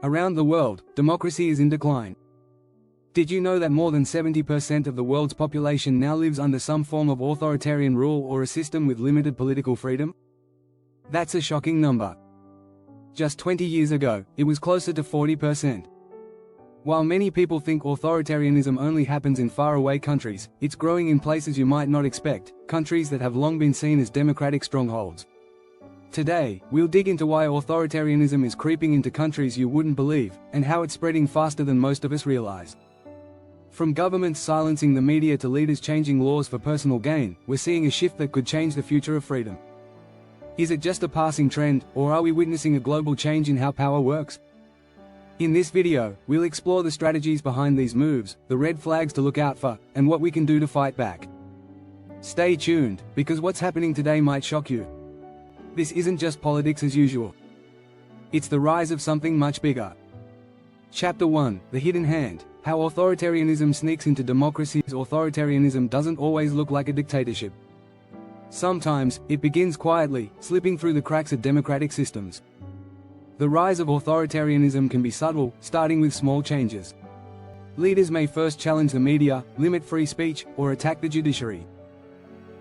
Around the world, democracy is in decline. Did you know that more than 70% of the world's population now lives under some form of authoritarian rule or a system with limited political freedom? That's a shocking number. Just 20 years ago, it was closer to 40%. While many people think authoritarianism only happens in faraway countries, it's growing in places you might not expect, countries that have long been seen as democratic strongholds. Today, we'll dig into why authoritarianism is creeping into countries you wouldn't believe, and how it's spreading faster than most of us realize. From governments silencing the media to leaders changing laws for personal gain, we're seeing a shift that could change the future of freedom. Is it just a passing trend, or are we witnessing a global change in how power works? In this video, we'll explore the strategies behind these moves, the red flags to look out for, and what we can do to fight back. Stay tuned, because what's happening today might shock you. This isn't just politics as usual. It's the rise of something much bigger. Chapter 1: The Hidden Hand. How authoritarianism sneaks into democracies. Authoritarianism doesn't always look like a dictatorship. Sometimes, it begins quietly, slipping through the cracks of democratic systems. The rise of authoritarianism can be subtle, starting with small changes. Leaders may first challenge the media, limit free speech, or attack the judiciary.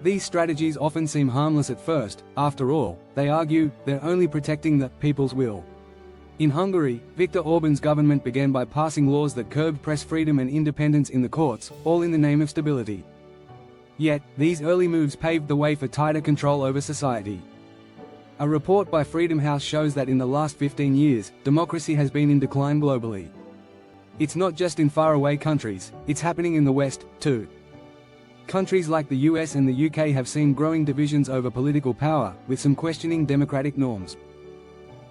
These strategies often seem harmless at first. After all, they argue, they're only protecting the people's will. In Hungary, Viktor Orban's government began by passing laws that curbed press freedom and independence in the courts, all in the name of stability. Yet, these early moves paved the way for tighter control over society. A report by Freedom House shows that in the last 15 years, democracy has been in decline globally. It's not just in faraway countries, it's happening in the West, too. Countries like the US and the UK have seen growing divisions over political power, with some questioning democratic norms.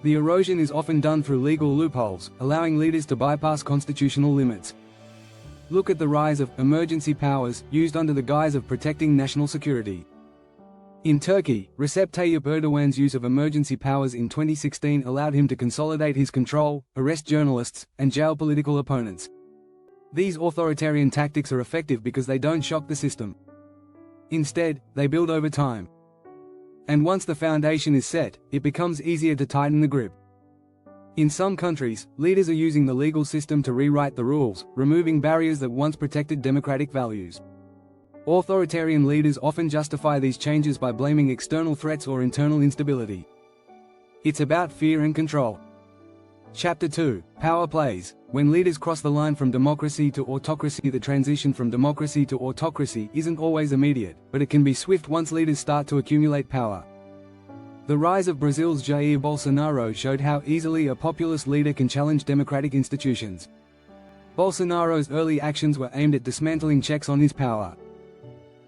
The erosion is often done through legal loopholes, allowing leaders to bypass constitutional limits. Look at the rise of emergency powers, used under the guise of protecting national security. In Turkey, Recep Tayyip Erdogan's use of emergency powers in 2016 allowed him to consolidate his control, arrest journalists, and jail political opponents. These authoritarian tactics are effective because they don't shock the system. Instead, they build over time. And once the foundation is set, it becomes easier to tighten the grip. In some countries, leaders are using the legal system to rewrite the rules, removing barriers that once protected democratic values. Authoritarian leaders often justify these changes by blaming external threats or internal instability. It's about fear and control. Chapter 2: Power Plays. When leaders cross the line from democracy to autocracy, the transition from democracy to autocracy isn't always immediate, but it can be swift once leaders start to accumulate power. The rise of Brazil's Jair Bolsonaro showed how easily a populist leader can challenge democratic institutions. Bolsonaro's early actions were aimed at dismantling checks on his power.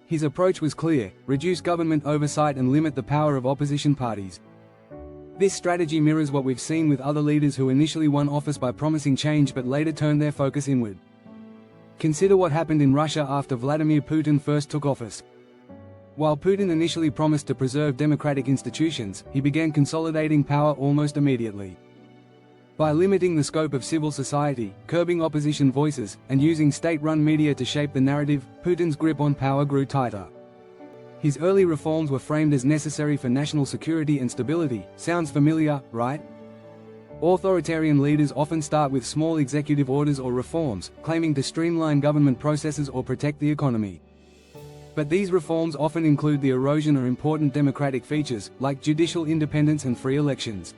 His approach was clear: reduce government oversight and limit the power of opposition parties. This strategy mirrors what we've seen with other leaders who initially won office by promising change but later turned their focus inward. Consider what happened in Russia after Vladimir Putin first took office. While Putin initially promised to preserve democratic institutions, he began consolidating power almost immediately. By limiting the scope of civil society, curbing opposition voices, and using state-run media to shape the narrative, Putin's grip on power grew tighter. His early reforms were framed as necessary for national security and stability. Sounds familiar, right? Authoritarian leaders often start with small executive orders or reforms, claiming to streamline government processes or protect the economy. But these reforms often include the erosion of important democratic features, like judicial independence and free elections.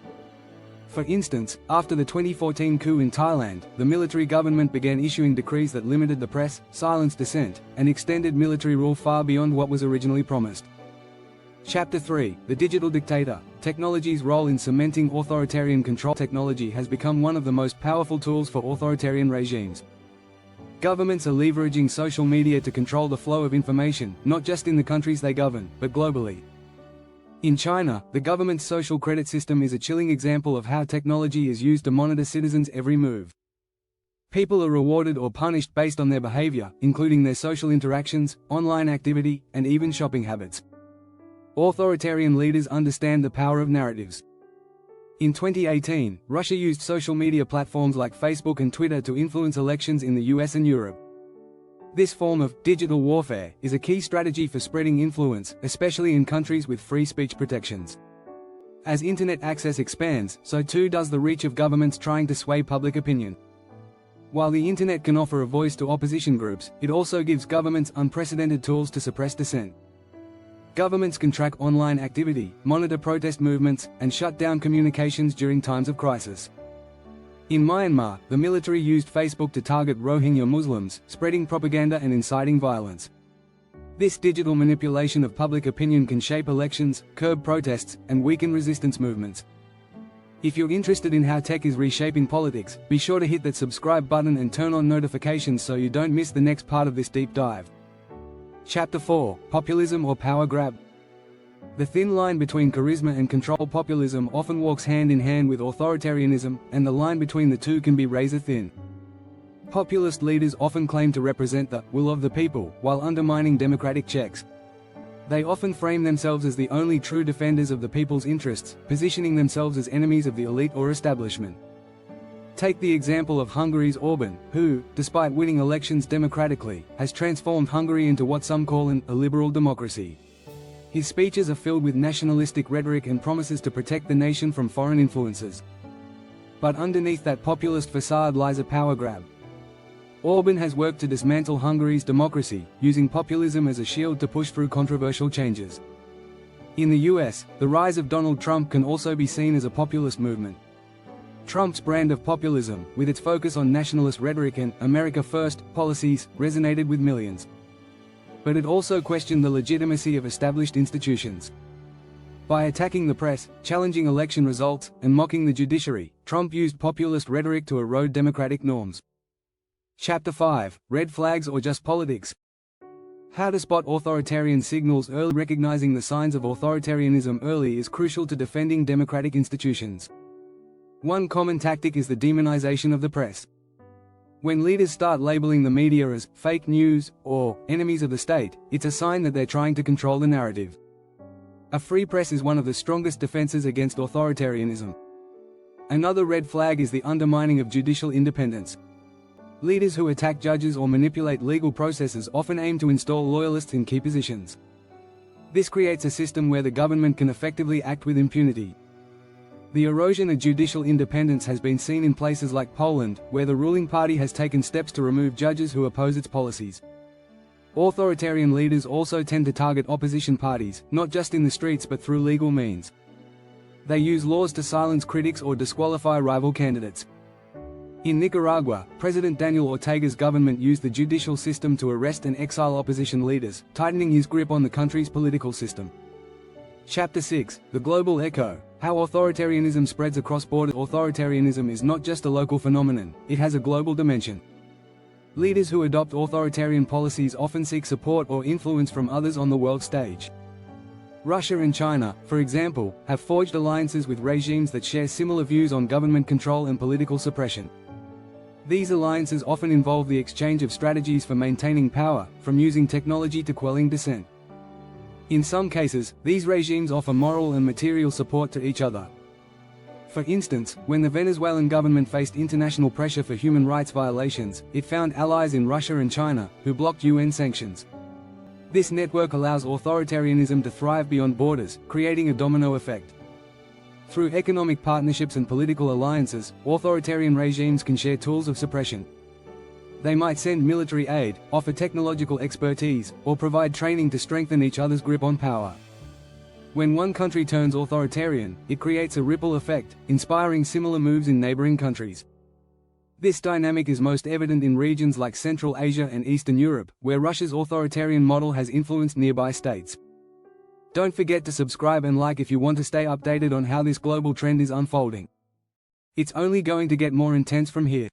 For instance, after the 2014 coup in Thailand, the military government began issuing decrees that limited the press, silenced dissent, and extended military rule far beyond what was originally promised. Chapter 3: The Digital Dictator. Technology's role in cementing authoritarian control. Technology has become one of the most powerful tools for authoritarian regimes. Governments are leveraging social media to control the flow of information, not just in the countries they govern, but globally. In China, the government's social credit system is a chilling example of how technology is used to monitor citizens' every move. People are rewarded or punished based on their behavior, including their social interactions, online activity, and even shopping habits. Authoritarian leaders understand the power of narratives. In 2018, Russia used social media platforms like Facebook and Twitter to influence elections in the US and Europe. This form of digital warfare is a key strategy for spreading influence, especially in countries with free speech protections. As internet access expands, so too does the reach of governments trying to sway public opinion. While the internet can offer a voice to opposition groups, it also gives governments unprecedented tools to suppress dissent. Governments can track online activity, monitor protest movements, and shut down communications during times of crisis. In Myanmar, the military used Facebook to target Rohingya Muslims, spreading propaganda and inciting violence. This digital manipulation of public opinion can shape elections, curb protests, and weaken resistance movements. If you're interested in how tech is reshaping politics, be sure to hit that subscribe button and turn on notifications so you don't miss the next part of this deep dive. Chapter 4: Populism or Power Grab. The thin line between charisma and control. Populism often walks hand in hand with authoritarianism, and the line between the two can be razor thin. Populist leaders often claim to represent the will of the people, while undermining democratic checks. They often frame themselves as the only true defenders of the people's interests, positioning themselves as enemies of the elite or establishment. Take the example of Hungary's Orbán, who, despite winning elections democratically, has transformed Hungary into what some call a liberal democracy. His speeches are filled with nationalistic rhetoric and promises to protect the nation from foreign influences. But underneath that populist facade lies a power grab. Orbán has worked to dismantle Hungary's democracy, using populism as a shield to push through controversial changes. In the US, the rise of Donald Trump can also be seen as a populist movement. Trump's brand of populism, with its focus on nationalist rhetoric and America First policies, resonated with millions. But it also questioned the legitimacy of established institutions. By attacking the press, challenging election results, and mocking the judiciary, Trump used populist rhetoric to erode democratic norms. Chapter 5: Red Flags or Just Politics. How to spot authoritarian signals early. Recognizing the signs of authoritarianism early is crucial to defending democratic institutions. One common tactic is the demonization of the press. When leaders start labeling the media as fake news or enemies of the state, it's a sign that they're trying to control the narrative. A free press is one of the strongest defenses against authoritarianism. Another red flag is the undermining of judicial independence. Leaders who attack judges or manipulate legal processes often aim to install loyalists in key positions. This creates a system where the government can effectively act with impunity. The erosion of judicial independence has been seen in places like Poland, where the ruling party has taken steps to remove judges who oppose its policies. Authoritarian leaders also tend to target opposition parties, not just in the streets but through legal means. They use laws to silence critics or disqualify rival candidates. In Nicaragua, President Daniel Ortega's government used the judicial system to arrest and exile opposition leaders, tightening his grip on the country's political system. Chapter 6: The Global Echo. How authoritarianism spreads across borders. Authoritarianism is not just a local phenomenon, it has a global dimension. Leaders who adopt authoritarian policies often seek support or influence from others on the world stage. Russia and China, for example, have forged alliances with regimes that share similar views on government control and political suppression. These alliances often involve the exchange of strategies for maintaining power, from using technology to quelling dissent. In some cases, these regimes offer moral and material support to each other. For instance, when the Venezuelan government faced international pressure for human rights violations, it found allies in Russia and China, who blocked UN sanctions. This network allows authoritarianism to thrive beyond borders, creating a domino effect. Through economic partnerships and political alliances, authoritarian regimes can share tools of suppression. They might send military aid, offer technological expertise, or provide training to strengthen each other's grip on power. When one country turns authoritarian, it creates a ripple effect, inspiring similar moves in neighboring countries. This dynamic is most evident in regions like Central Asia and Eastern Europe, where Russia's authoritarian model has influenced nearby states. Don't forget to subscribe and like if you want to stay updated on how this global trend is unfolding. It's only going to get more intense from here.